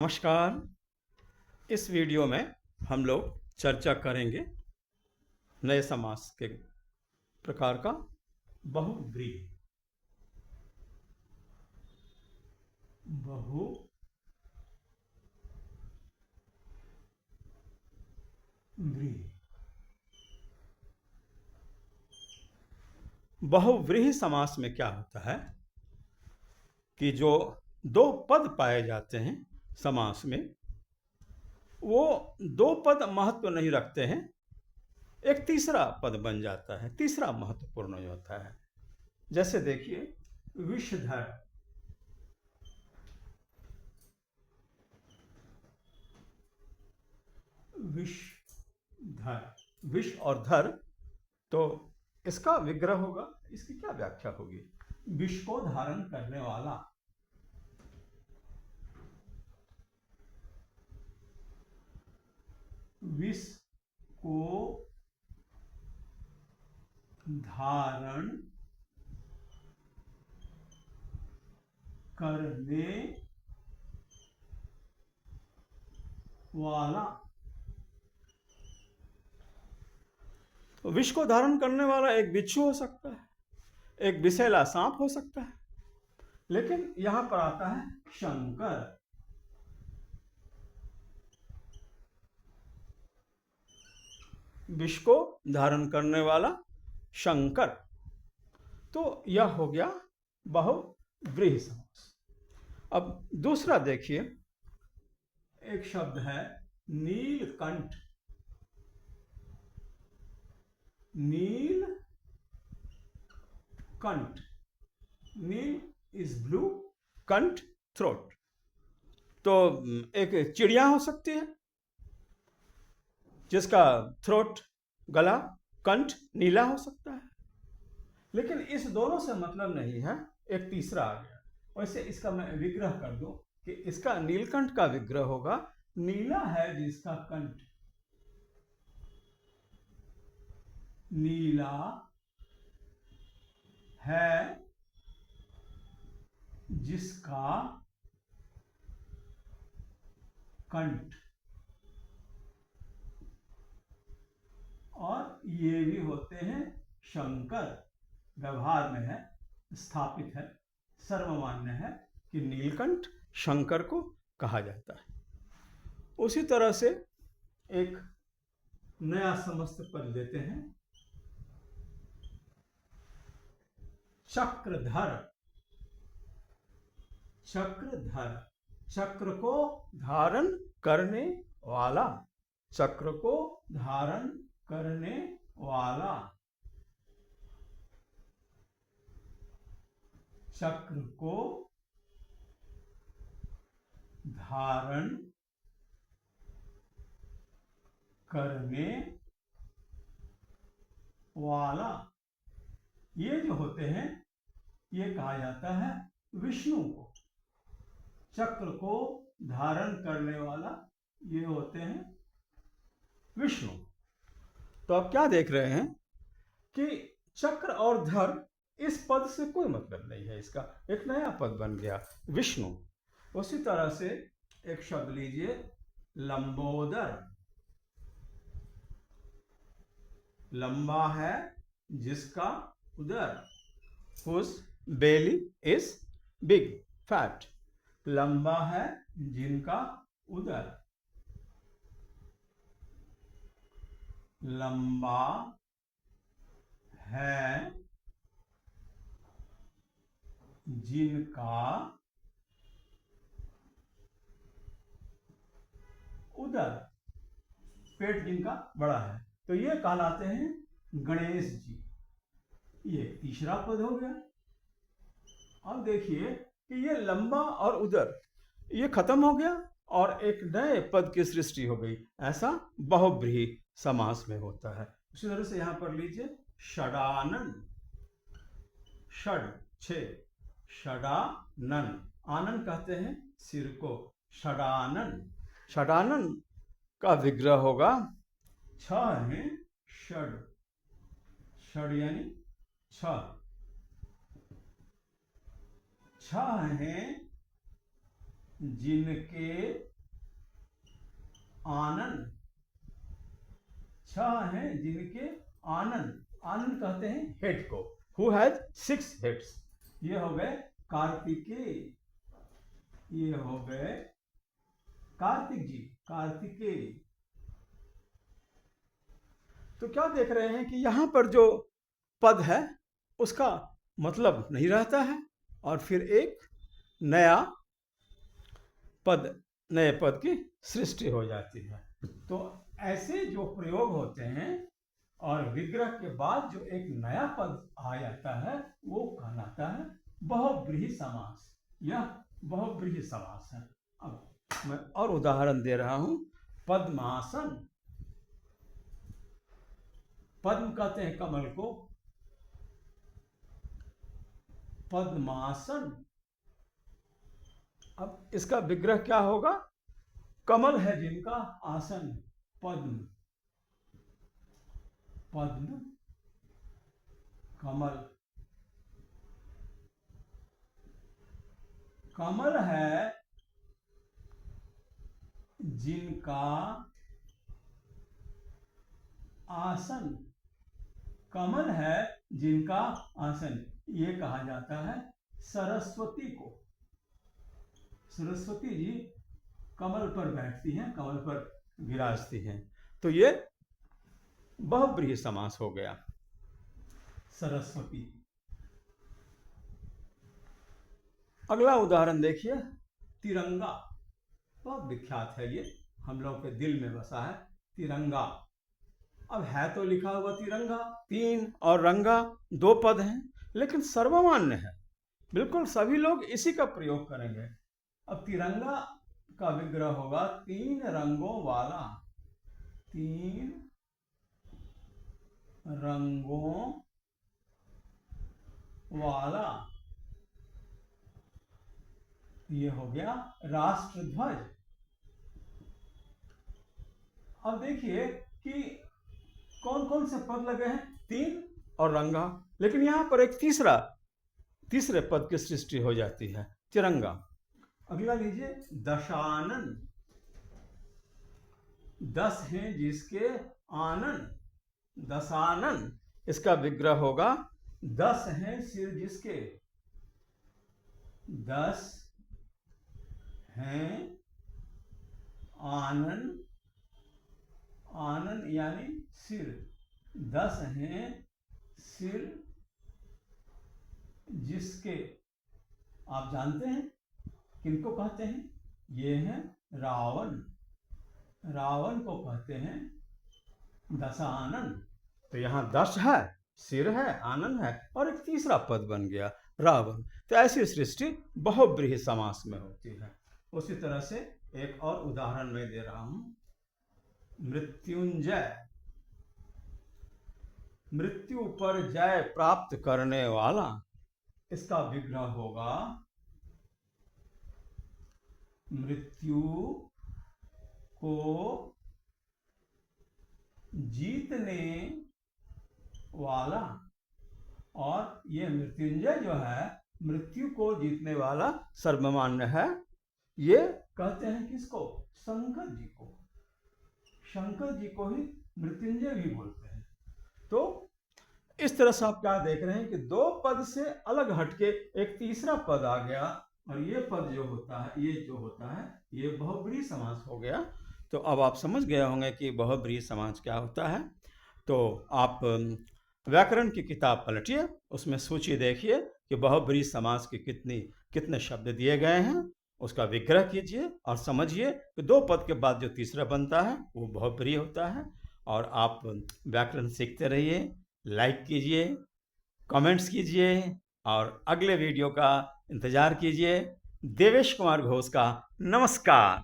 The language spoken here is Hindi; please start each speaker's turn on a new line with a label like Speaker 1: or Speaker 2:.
Speaker 1: नमस्कार। इस वीडियो में हम लोग चर्चा करेंगे नए समास के प्रकार का बहुव्रीहि। बहुव्रीहि समास में क्या होता है कि जो दो पद पाए जाते हैं समास में, वो दो पद महत्व नहीं रखते हैं, एक तीसरा पद बन जाता है, तीसरा महत्वपूर्ण होता है। जैसे देखिए, विषधर, विषधर, विष और धर, तो इसका विग्रह होगा, इसकी क्या व्याख्या होगी? विष को धारण करने वाला। विष को धारण करने वाला। विष को धारण करने वाला एक बिच्छू हो सकता है, एक विषैला सांप हो सकता है, लेकिन यहां पर आता है शंकर। विष को धारण करने वाला शंकर। तो यह हो गया बहुव्रीहि समास। अब दूसरा देखिए, एक शब्द है नीलकंठ। नीलकंठ, नील इज ब्लू, कंठ थ्रोट। तो एक चिड़िया हो सकती है जिसका थ्रोट, गला, कंठ नीला हो सकता है, लेकिन इस दोनों से मतलब नहीं है, एक तीसरा आ गया। वैसे इसका मैं विग्रह कर दूं कि इसका नीलकंठ का विग्रह होगा, नीला है जिसका कंठ, नीला है जिसका कंठ। और ये भी होते हैं शंकर, व्यवहार में है, स्थापित है, सर्वमान्य है कि नीलकंठ शंकर को कहा जाता है। उसी तरह से एक नया समस्त पद लेते हैं, चक्रधर। चक्रधर, चक्र को धारण करने वाला, चक्र को धारण करने वाला, चक्र को धारण करने वाला। ये जो होते हैं, ये कहा जाता है विष्णु को। चक्र को धारण करने वाला, ये होते हैं विष्णु। तो आप क्या देख रहे हैं कि चक्र और धर, इस पद से कोई मतलब नहीं है, इसका एक नया पद बन गया विष्णु। उसी तरह से एक शब्द लीजिए, लंबोदर। लंबा है जिसका उदर, whose belly is big, fat। लंबा है जिनका उदर, लंबा है जिनका उदर, पेट जिनका बड़ा है, तो ये कहलाते हैं गणेश जी। ये तीसरा पद हो गया। अब देखिए कि ये लंबा और उदर, ये खत्म हो गया और एक नए पद की सृष्टि हो गई। ऐसा बहुव्रीहि समास में होता है। उसी तरह से यहां पर लीजिए, षडानन। षड, छह, षडानन, आनन कहते हैं सिर को, षडानन। षडानन का विग्रह होगा, छह है षड, षड यानी छह, छह है जिनके आनन, 6 हैं जिनके आनन, आनन कहते हैं हेड को, हु हैज 6 हेड्स। ये हो गए कार्तिकेय, ये हो गए कार्तिक जी, कार्तिकेय। तो क्या देख रहे हैं कि यहां पर जो पद है उसका मतलब नहीं रहता है और फिर एक नया पद, नए पद की सृष्टि हो जाती है। तो ऐसे जो प्रयोग होते हैं और विग्रह के बाद जो एक नया पद आ जाता है वो कहलाता है बहुव्रीहि समास। यह बहुव्रीहि समास है। अब मैं और उदाहरण दे रहा हूं। पद्मासन, पद्म कहते हैं कमल को, पद्मासन। अब इसका विग्रह क्या होगा? कमल है जिनका आसन, पद्म, पद्म कमल। कमल है जिनका आसन, कमल है जिनका आसन। ये कहा जाता है सरस्वती को। सरस्वती जी कमल पर बैठती हैं, कमल पर विराजती हैं। तो ये बहुव्रीहि समास हो गया, सरस्वती। अगला उदाहरण देखिए, तिरंगा। बहुत विख्यात है ये, हम लोग के दिल में बसा है तिरंगा। अब है तो लिखा हुआ तिरंगा, 3 और रंगा 2 पद हैं, लेकिन सर्वमान्य है, बिल्कुल सभी लोग इसी का प्रयोग करेंगे। अब तिरंगा का विग्रह होगा 3 रंगों वाला, 3 रंगों वाला। ये हो गया राष्ट्रध्वज। अब देखिए कि कौन कौन से पद लगे हैं, 3 और रंगा, लेकिन यहां पर एक तीसरे पद की सृष्टि हो जाती है, तिरंगा। अगला लीजिए, दशानन। 10 हैं जिसके आनन, दशानन। इसका विग्रह होगा 10 हैं सिर जिसके, 10 हैं आनन, आनन यानी सिर, 10 हैं सिर जिसके। आप जानते हैं किनको कहते हैं? ये हैं रावण, रावण को कहते हैं दशानन। तो यहां 10 है, सिर है, आनन है और एक तीसरा पद बन गया रावण। तो ऐसी सृष्टि बहुव्रीहि समास में होती है। उसी तरह से एक और उदाहरण मैं दे रहा हूं, मृत्युंजय। मृत्यु पर जय प्राप्त करने वाला। इसका विग्रह होगा मृत्यु को जीतने वाला। और ये मृत्युंजय जो है मृत्यु को जीतने वाला सर्वमान्य है। ये कहते हैं किसको? शंकर जी को। शंकर जी को ही मृत्युंजय भी बोलते हैं। तो इस तरह से आप क्या देख रहे हैं कि 2 पद से अलग हटके एक तीसरा पद आ गया और ये पद जो होता है, ये जो होता है, ये बहुव्रीहि समास हो गया। तो अब आप समझ गए होंगे कि बहुव्रीहि समास क्या होता है। तो आप व्याकरण की किताब पलटिए, उसमें सूची देखिए कि बहुव्रीहि समास के कितने शब्द दिए गए हैं, उसका विग्रह कीजिए और समझिए कि 2 पद के बाद जो तीसरा बनता है वो बहुव्रीहि होता है। और आप व्याकरण सीखते रहिए, लाइक कीजिए, कमेंट्स कीजिए और अगले वीडियो का इंतजार कीजिए। देवेश कुमार घोष का नमस्कार।